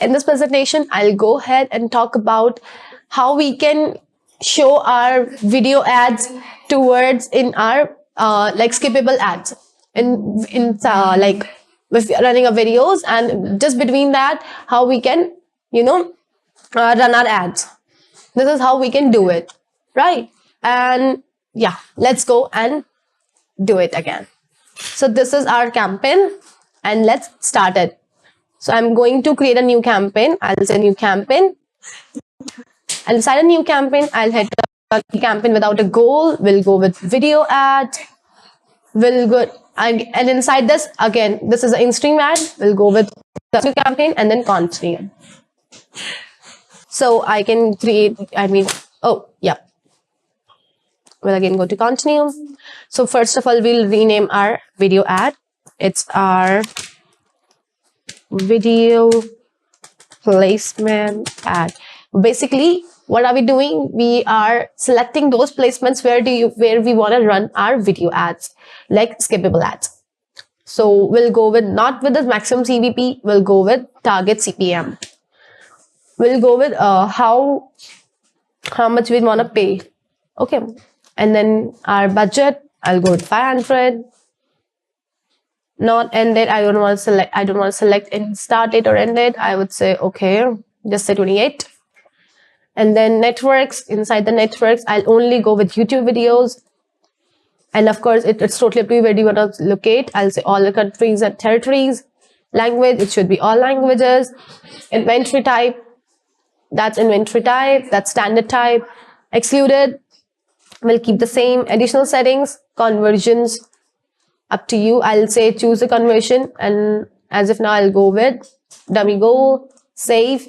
in this presentation, I'll go ahead and talk about how we can show our video ads towards in our like skippable ads in like if you're running a videos, and just between that how we can run our ads. This is how we can do it, right? And yeah, let's go and do it again. So this is our campaign and let's start it. So I'm going to create a new campaign. I'll say new campaign. I'll inside a new campaign, I'll hit a campaign without a goal. We'll go with video ad. We'll go and inside this again, this is an in-stream ad. We'll go with the new campaign and then continue. So I can create, oh yeah. We'll again go to continue. So first of all, we'll rename our video ad. It's our video placement ad. Basically, what are we doing? We are selecting those placements where we want to run our video ads, like skippable ads. So we'll go with not with the maximum CVP, we'll go with target CPM. We'll go with how much we want to pay. Okay. And then our budget, I'll go with 500. Not end date, I don't want to select any start date or end date. I would say okay, just say 28. And then networks, inside the networks, I'll only go with YouTube videos. And of course, it's totally up to you where do you want to locate. I'll say all the countries and territories. Language, it should be all languages. Inventory type, that's inventory type, that's standard type. Excluded, we'll keep the same. Additional settings, conversions, up to you. I'll say choose the conversion, and as if now I'll go with dummy goal, save,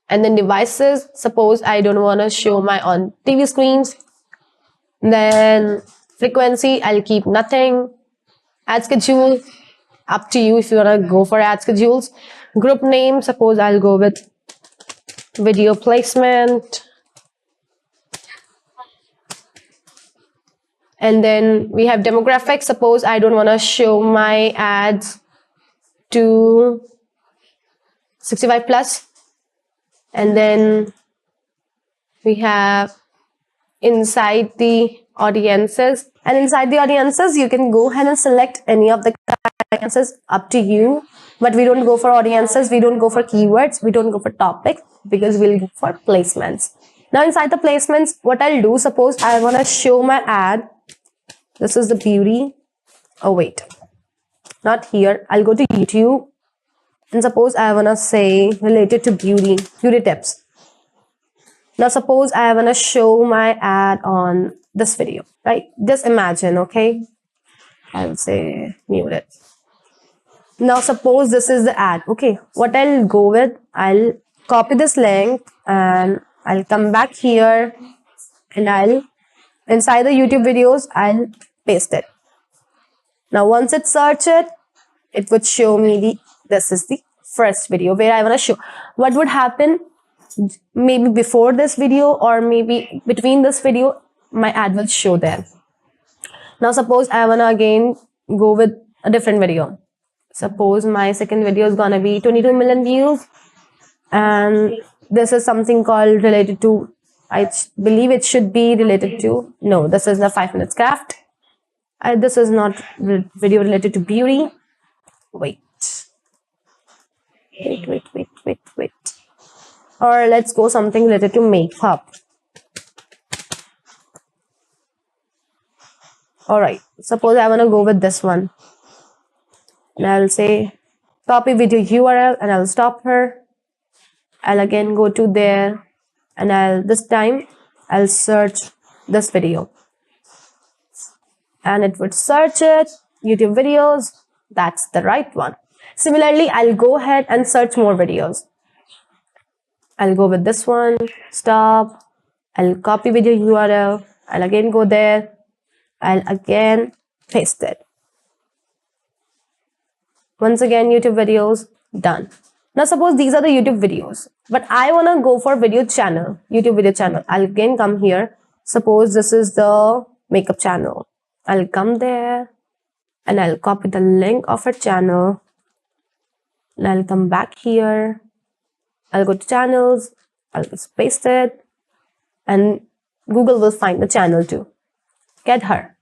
and then devices. Suppose I don't want to show my on TV screens. Then frequency, I'll keep nothing. Ad schedule, up to you if you want to go for ad schedules. Group name, suppose I'll go with video placement. And then we have demographics. Suppose I don't want to show my ads to 65 plus. And then we have inside the audiences. And inside the audiences, you can go ahead and select any of the audiences, up to you. But we don't go for audiences. We don't go for keywords. We don't go for topics, because we'll go for placements. Now inside the placements, what I'll do, suppose I want to show my ad. This is the beauty. Oh, wait. Not here. I'll go to YouTube. And suppose I want to say related to beauty tips. Now, suppose I want to show my ad on this video, right? Just imagine, okay? I'll say mute it. Now, suppose this is the ad. Okay. What I'll go with, I'll copy this link and I'll come back here and inside the YouTube videos, I'll paste it. Now, once it search it, it would show me this is the first video where I want to show. What would happen maybe before this video or maybe between this video, my ad will show there. Now, suppose I want to again go with a different video. Suppose my second video is going to be 22 million views. And this is something called related to, I believe it should be related to, no, this is the 5 minutes craft. This is not video related to beauty. Wait. Or let's go something related to makeup. Alright, suppose I want to go with this one. And I'll say copy video URL and I'll stop her. I'll again go to there and this time I'll search this video. And it would search it, YouTube videos. That's the right one. Similarly, I'll go ahead and search more videos. I'll go with this one, stop. I'll copy video URL. I'll again go there. I'll again paste it. Once again, YouTube videos, done. Now, suppose these are the YouTube videos, but I want to go for video channel, YouTube video channel. I'll again come here. Suppose this is the makeup channel. I'll come there and I'll copy the link of a channel and I'll come back here I'll go to channels, I'll just paste it, and Google will find the channel too. Get her.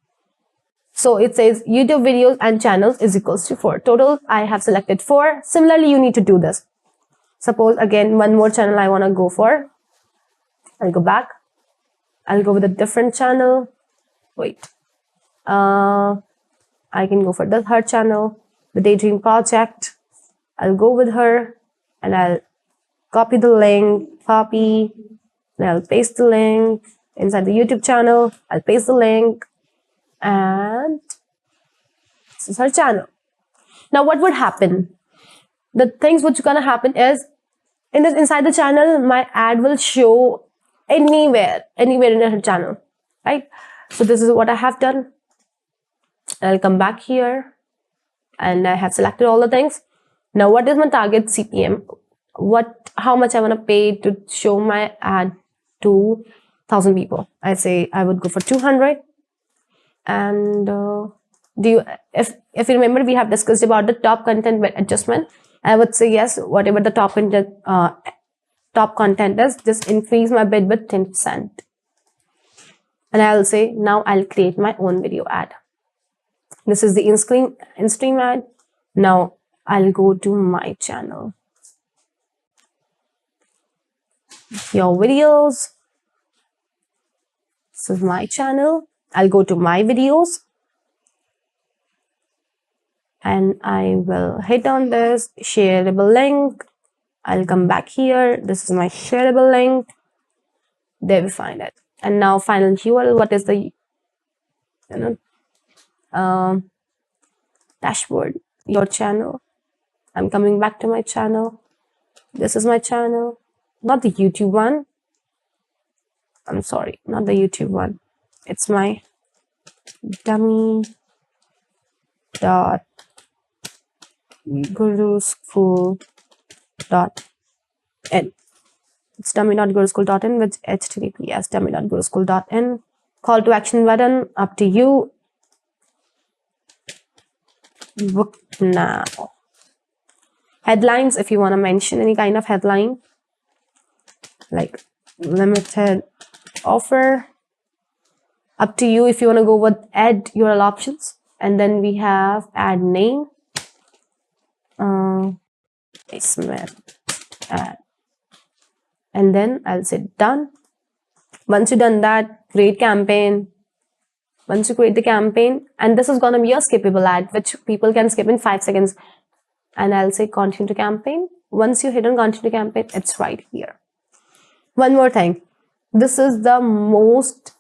So it says YouTube videos and channels is equals to 4. Total, I have selected 4. Similarly, you need to do this. Suppose again, one more channel I want to go for. I'll go back. I'll go with a different channel. Wait. I can go for her channel, the Daydream Project. I'll go with her and I'll copy the link, copy, and I'll paste the link inside the YouTube channel. I'll paste the link, and this is her channel. Now, what would happen? The things which are gonna happen is inside the channel, my ad will show anywhere in her channel, right? So this is what I have done. I'll come back here and I have selected all the things. Now, what is my target CPM? How much I want to pay to show my ad to 1,000 people? I say I would go for 200. And if you remember, we have discussed about the top content adjustment. I would say yes, whatever the top content is, just increase my bid with 10%. And I'll say now I'll create my own video ad. This is the in-stream ad. Now I'll go to my channel. Your videos. This is my channel. I'll go to my videos. And I will hit on this shareable link. I'll come back here. This is my shareable link. There we find it. And now final URL. What is the dashboard? Your channel. I'm coming back to my channel. This is my channel, not the YouTube one. I'm sorry, not the YouTube one. It's my dummy.guruschool.in. It's dummy.guruschool.in with https dummy.guruschool.in. Call to action button, up to you. Book now. Headlines, if you want to mention any kind of headline, like limited offer, up to you if you want to go with add URL options. And then we have ad name, placement ad, and then I'll say done. Once you've done that, create campaign. Once you create the campaign, and this is going to be a skippable ad which people can skip in 5 seconds, and I'll say continue to campaign. Once you hit on continue to campaign, it's right here. One more thing, this is the most,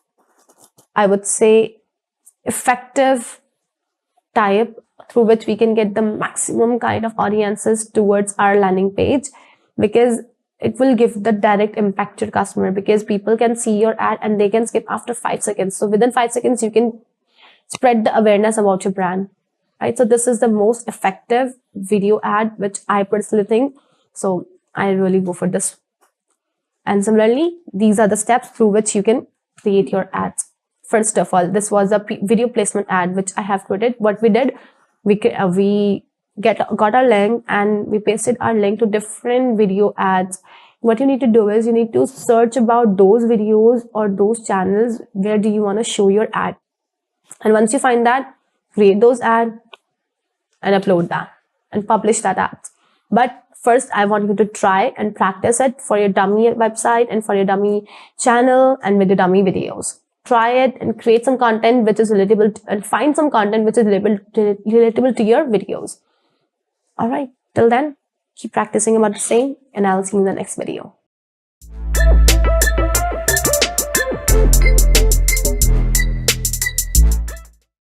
I would say, effective type through which we can get the maximum kind of audiences towards our landing page, because it will give the direct impact to your customer, because people can see your ad and they can skip after 5 seconds. So within 5 seconds, you can spread the awareness about your brand, right? So this is the most effective video ad, which I personally think. So I really go for this. And similarly, these are the steps through which you can create your ads. First of all, this was a video placement ad, which I have created. What we did, we got our link and we pasted our link to different video ads. What you need to do is you need to search about those videos or those channels where do you want to show your ad. And once you find that, create those ads and upload that and publish that ad. But first, I want you to try and practice it for your dummy website and for your dummy channel and with your dummy videos. Try it and create some content which is relatable and find some content which is relatable to your videos. All right, till then, keep practicing about the same, and I'll see you in the next video.